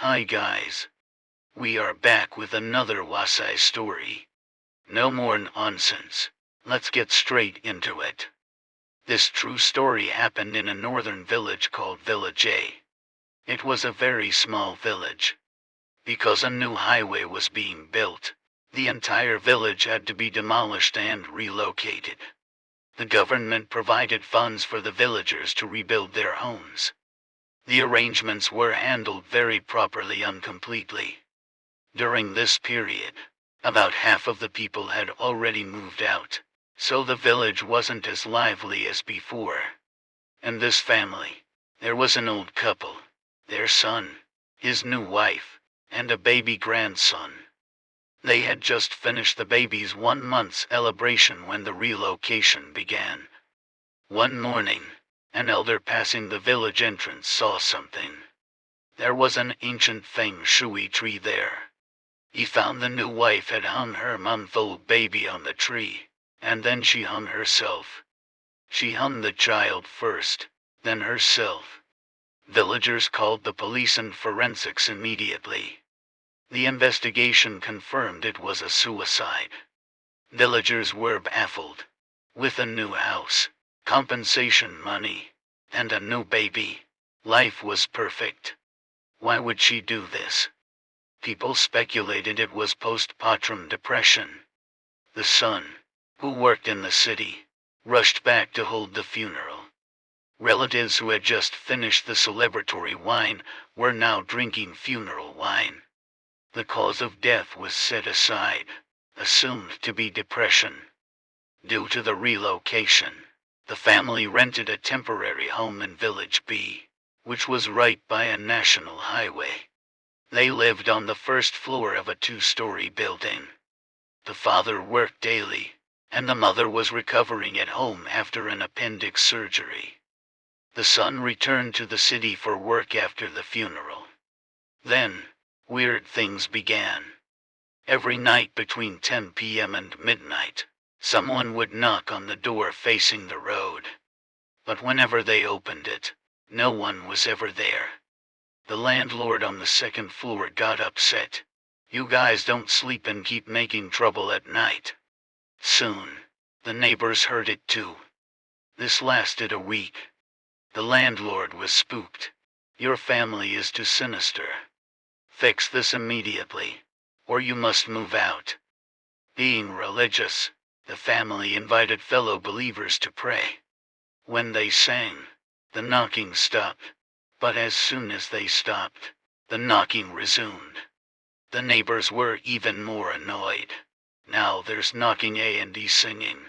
Hi guys. We are back with another Wasai story. No more nonsense. Let's get straight into it. This true story happened in a northern village called Village A. It was a very small village. Because a new highway was being built, the entire village had to be demolished and relocated. The government provided funds for the villagers to rebuild their homes. The arrangements were handled very properly and completely. During this period, about half of the people had already moved out, so the village wasn't as lively as before. In this family, there was an old couple, their son, his new wife, and a baby grandson. They had just finished the baby's 1 month celebration when the relocation began. One morning, an elder passing the village entrance saw something. There was an ancient Feng Shui tree there. He found the new wife had hung her month-old baby on the tree, and then she hung herself. She hung the child first, then herself. Villagers called the police and forensics immediately. The investigation confirmed it was a suicide. Villagers were baffled. With a new house, compensation money, and a new baby, life was perfect. Why would she do this? People speculated it was postpartum depression. The son, who worked in the city, rushed back to hold the funeral. Relatives who had just finished the celebratory wine were now drinking funeral wine. The cause of death was set aside, assumed to be depression. Due to the relocation, the family rented a temporary home in Village B, which was right by a national highway. They lived on the first floor of a 2-story building. The father worked daily, and the mother was recovering at home after an appendix surgery. The son returned to the city for work after the funeral. Then, weird things began. Every night between 10 p.m. and midnight, someone would knock on the door facing the road. But whenever they opened it, no one was ever there. The landlord on the second floor got upset. "You guys don't sleep and keep making trouble at night." Soon, the neighbors heard it too. This lasted a week. The landlord was spooked. "Your family is too sinister. Fix this immediately, or you must move out." Being religious, the family invited fellow believers to pray. When they sang, the knocking stopped, but as soon as they stopped, the knocking resumed. The neighbors were even more annoyed. "Now there's knocking and singing.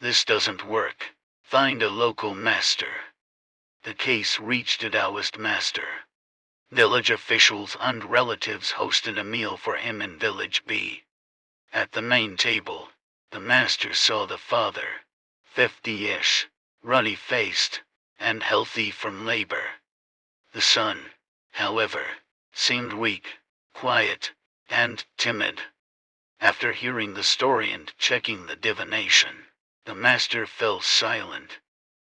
This doesn't work. Find a local master." The case reached a Taoist master. Village officials and relatives hosted a meal for him in Village B. At the main table, the master saw the father, 50-ish, ruddy-faced, and healthy from labor. The son, however, seemed weak, quiet, and timid. After hearing the story and checking the divination, the master fell silent.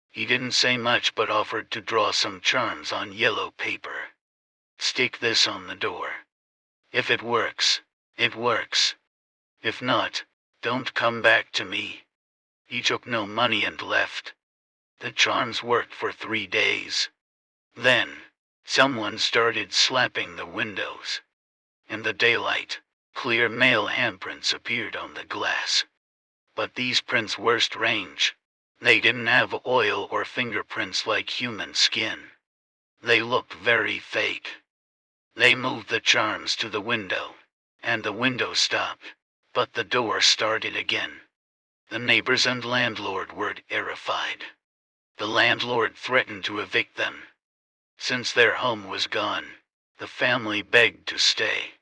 He didn't say much but offered to draw some charms on yellow paper. "Stick this on the door. If it works, it works. If not, don't come back to me." He took no money and left. The charms worked for 3 days. Then, someone started slapping the windows. In the daylight, clear male handprints appeared on the glass. But these prints were strange. They didn't have oil or fingerprints like human skin. They looked very fake. They moved the charms to the window, and the window stopped, but the door started again. The neighbors and landlord were terrified. The landlord threatened to evict them. Since their home was gone, the family begged to stay.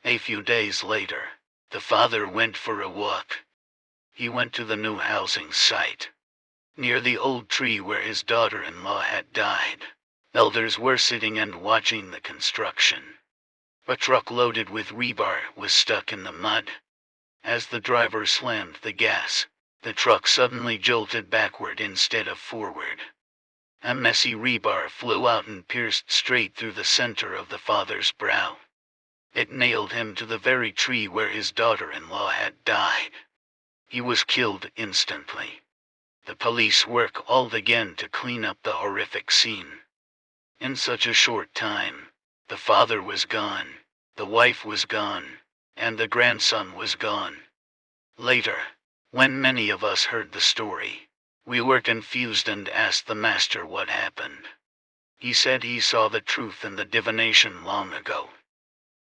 A few days later, the father went for a walk. He went to the new housing site. Near the old tree where his daughter-in-law had died, elders were sitting and watching the construction. A truck loaded with rebar was stuck in the mud. As the driver slammed the gas, the truck suddenly jolted backward instead of forward. A messy rebar flew out and pierced straight through the center of the father's brow. It nailed him to the very tree where his daughter-in-law had died. He was killed instantly. The police worked all again to clean up the horrific scene. In such a short time, the father was gone, the wife was gone, and the grandson was gone. Later, when many of us heard the story, we were confused and asked the master what happened. He said he saw the truth in the divination long ago.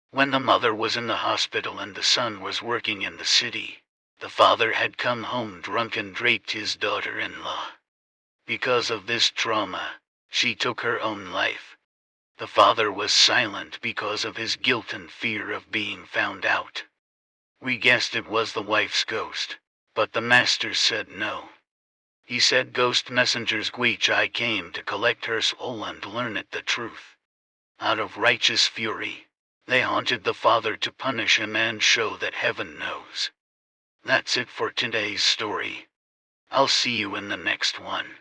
When the mother was in the hospital and the son was working in the city, the father had come home drunk and raped his daughter-in-law. Because of this trauma, she took her own life. The father was silent because of his guilt and fear of being found out. We guessed it was the wife's ghost, but the master said no. He said ghost messengers which I came to collect her soul and learn it the truth. Out of righteous fury, they haunted the father to punish him and show that heaven knows. That's it for today's story. I'll see you in the next one.